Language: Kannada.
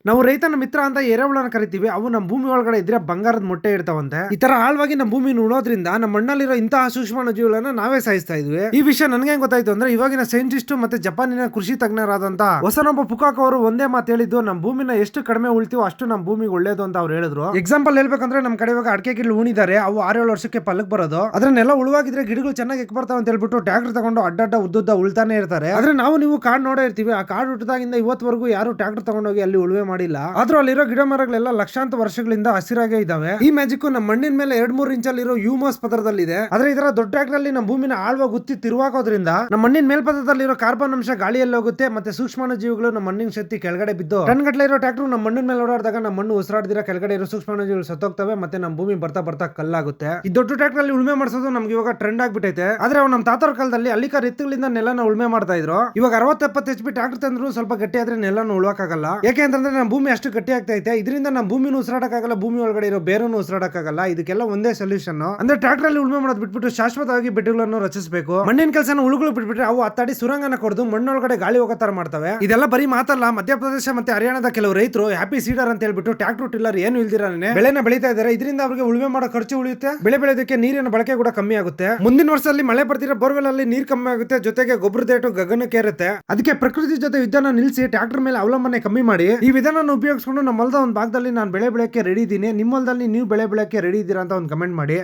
ನಾವು ರೈತನ ಮಿತ್ರ ಅಂತ ಎರೆಹುಳನ ಕರಿತೀವಿ. ಅವು ನಮ್ಮ ಭೂಮಿ ಒಳಗಡೆ ಇದ್ರೆ ಬಂಗಾರದ ಮೊಟ್ಟೆ ಇಡ್ತಾವಂತೆ. ಈ ತರ ಆಳವಾಗಿ ನಮ್ಮ ಭೂಮಿ ಉಳೋದ್ರಿಂದ ನಮ್ಮ ಮಣ್ಣಲ್ಲಿರೋ ಇಂತಹ ಸೂಕ್ಷ್ಮ ಜೀವಿಗಳನ್ನ ನಾವೇ ಸಾಯಿಸ್ತಾ ಇದ್ವಿ. ಈ ವಿಷಯ ನನಗೆ ಗೊತ್ತಾಯ್ತು ಅಂದ್ರೆ ಇವಾಗಿನ ಸೈಂಟಿಸ್ಟ್ ಮತ್ತೆ ಜಪಾನಿನ ಕೃಷಿ ತಜ್ಞರಾದಂತ ಹೊಸನೊಬ್ಬ ಪುಕಾಕ್ ಅವರು ಒಂದೇ ಮಾತು ಹೇಳಿದ್ದು, ನಮ್ಮ ಭೂಮಿನ ಎಷ್ಟು ಕಡಿಮೆ ಉಳ್ತೀವೋ ಅಷ್ಟು ನಮ್ಮ ಭೂಮಿಗೆ ಒಳ್ಳೇದು ಅಂತ ಅವ್ರು ಹೇಳಿದ್ರು. ಎಕ್ಸಾಂಪಲ್ ಹೇಳ್ಬೇಕಂದ್ರೆ ನಮ್ಮ ಕಡೆ ಇವಾಗ ಅಡಿಕೆ ಗಿಡ ಉಣಿದ್ದಾರೆ, ಅವು 6-7 ವರ್ಷಕ್ಕೆ ಪಲ್ಲಕ್ ಬರೋದು. ಅದನ್ನೆಲ್ಲ ಉಳುವಾಗಿದ್ರೆ ಗಿಡಗಳು ಚೆನ್ನಾಗಿ ಎಕ್ ಬರ್ತಾವ ಅಂತ ಹೇಳ್ಬಿಟ್ಟು ಟ್ರಾಕ್ಟರ್ ತಗೊಂಡು ಅಡ್ಡಡ್ಡ ಉದ್ದುದ್ದ ಉಳ್ತಾನೆ ಇರ್ತಾರೆ. ಆದ್ರೆ ನಾವು ನೀವು ಕಾಡ್ ನೋಡೇ ಇರ್ತೀವಿ. ಆ ಕಾಡು ಹುಟ್ಟದಾಗಿಂದ ಇವತ್ತವರೆಗೂ ಯಾರು ಟ್ರಾಕ್ಟರ್ ತಗೊಂಡೋಗಿ ಅಲ್ಲಿ ಉಳುವೆ ಮಾಡಿಲ್ಲ. ಆದ್ರೂ ಅಲ್ಲಿರೋ ಗಿಡ ಮರಗಳೆಲ್ಲ ಲಕ್ಷಾಂತರ ವರ್ಷಗಳಿಂದ ಹಸಿರಾಗೇ ಇದಾವೆ. ಈ ಮ್ಯಾಜಿಕ್ ನಮ್ಮ ಮಣ್ಣಿನ ಮೇಲೆ 2-3 ಇಂಚಲ್ಲಿರೋ ಹ್ಯೂಮಸ್ ಪದರದಲ್ಲಿದೆ. ಆದ್ರೆ ಇದರ ದೊಡ್ಡ ಟ್ರಾಕ್ಟರ್ ಅಲ್ಲಿ ನಮ್ಮ ಭೂಮಿನ ಆಳ್ವಾಗಿ ಗುತ್ತಿ ತಿರುವಾಕೋದ್ರಿಂದ ನಮ್ಮ ಮಣ್ಣಿನ ಮೇಲ್ಪದರದಲ್ಲಿರೋ ಕಾರ್ಬನ್ ಅಂಶ ಗಾಳಿಯಲ್ಲಿ ಹೋಗುತ್ತೆ, ಮತ್ತೆ ಸೂಕ್ಷ್ಮ ಜೀವಿಗಳು ನಮ್ಮ ಮಣ್ಣಿನ ಶಕ್ತಿ ಕೆಳಗಡೆ ಬಿದ್ದು ಟನ್ ಗಟ್ಟಲೆ ಇರೋ ಟ್ರಾಕ್ಟರ್ ನಮ್ಮ ಮಣ್ಣಿನ ಮೇಲೆ ಓಡಾಡಿದಾಗ ನಮ್ಮ ಮಣ್ಣು ಉಸಿರಾಡದಿರ ಕೆಳಗಡೆ ಇರೋ ಸೂಕ್ಷ್ಮ ಜೀವಿಗಳು ಸತ್ತೋಗ್ತವೆ, ಮತ್ತೆ ನಮ್ಮ ಭೂಮಿ ಬರ್ತಾ ಬರ್ತಾ ಕಲ್ಲಾಗುತ್ತೆ. ಈ ದೊಡ್ಡ ಟ್ರಾಕ್ಟರ್ ಅಲ್ಲಿ ಉಳುಮೆ ಮಾಡಿಸೋದು ನಮ್ಗೆ ಇವಾಗ ಟ್ರೆಂಡ್ ಆಗ್ಬಿಟ್ಟೈತೆ. ಆದ್ರೆ ನಮ್ಮ ತಾತರ ಕಾಲದಲ್ಲಿ ಅಲ್ಲಿಕ ರಿತ್ತುಗಳಿಂದ ನೆಲನ ಉಳುಮೆ ಮಾಡ್ತಾ ಇದ್ರು. ಇವಾಗ 60-70 HP ಟ್ರಾಕ್ಟರ್ ತಂದ್ರು ಸ್ವಲ್ಪ ಗಟ್ಟಿ ಆದ್ರೆ ನೆಲನ ಉಳುವಕ್ಕಾಗಲ್ಲ. ಯಾಕೆ ಅಂತಂದ್ರೆ ನಮ್ಮ ಭೂಮಿ ಅಷ್ಟು ಗಟ್ಟಿ ಆಗ್ತೈತೆ. ಇದರಿಂದ ನಮ್ಮ ಭೂಮಿನೂ ಉಸಿರಾಡಕ್ಕಾಗಲ್ಲ, ಭೂಮಿ ಒಳಗಡೆ ಇರೋ ಬೇರನ್ನು ಉಸಿರಾಡಕ್ಕಾಗಲ್ಲ. ಇದಕ್ಕೆಲ್ಲ ಒಂದೇ ಸೊಲ್ಯೂಷನ್ ಅಂದ್ರೆ ಟ್ರಾಕ್ಟರ್ ಅಲ್ಲಿ ಉಳುಮೆ ಮಾಡೋದು ಬಿಟ್ಬಿಟ್ಟು ಶಾಶ್ವತವಾಗಿ ಬೆಡ್ಗಳನ್ನು ರಚಿಸಬೇಕು. ಮಣ್ಣಿನ ಕೆಲಸನ ಉಳುಗಳು ಬಿಟ್ಬಿಟ್ರೆ ಅವು ಅತ್ತಾಡಿ ಸುರಂಗನ ಕೊಡದು ಮಣ್ಣೊಳಗಡೆ ಗಾಳಿ ಹೋಗೋ ತರ ಮಾಡ್ತವೆ. ಇದೆಲ್ಲ ಬರೀ ಮಾತಲ್ಲ, ಮಧ್ಯಪ್ರದೇಶ ಮತ್ತೆ ಹರಿಯಾಣದ ಕೆಲವು ರೈತರು ಹ್ಯಾಪಿ ಸೀಡರ್ ಅಂತ ಹೇಳ್ಬಿಟ್ಟು ಟ್ರಾಕ್ಟರ್ ಟಿಲ್ಲರ್ ಏನು ಇಲ್ದಿರಾನೆ ಬೆಳೆನ ಬೆಳೀತಾ ಇದ್ದಾರೆ. ಇದರಿಂದ ಅವರಿಗೆ ಉಳುಮೆ ಮಾಡೋ ಖರ್ಚು ಉಳಿಯುತ್ತೆ, ಬೆಳೆ ಬೆಳೆಯೋದಕ್ಕೆ ನೀರಿನ ಬಳಕೆ ಕೂಡ ಕಮ್ಮಿ ಆಗುತ್ತೆ. ಮುಂದಿನ ವರ್ಷದಲ್ಲಿ ಮಳೆ ಬರ್ತಿರೋ ಬೋರ್ವೆಲ್ ಅಲ್ಲಿ ನೀರು ಕಮ್ಮಿ ಆಗುತ್ತೆ, ಜೊತೆಗೆ ಗೊಬ್ಬರದ ರೇಟು ಗಗನಕ್ಕೆ ಏರುತ್ತೆ. ಅದಕ್ಕೆ ಪ್ರಕೃತಿ ಜೊತೆ ಯುದ್ಧನ ನಿಲ್ಲಿಸಿ ಟ್ರಾಕ್ಟರ್ ಮೇಲೆ ಅವಲಂಬನೆ ಕಮ್ಮಿ ಮಾಡಿ ಈ ವಿಧಾನ ಉಪಯೋಗಿಸ್ಕೊಂಡು ನಮ್ಮ ಹೊಲದ ಒಂದು ಭಾಗದಲ್ಲಿ ನಾನು ಬೆಳೆ ಬೆಳೆಯಕ್ಕೆ ರೆಡಿ ಇದ್ದೀನಿ. ನಿಮ್ಮ ಹೊಲದಲ್ಲಿ ನೀವು ಬೆಳೆ ಬೆಳೆಯಕ್ಕೆ ರೆಡಿ ಇದ್ದೀರಾ ಅಂತ ಒಂದು ಕಮೆಂಟ್ ಮಾಡಿ.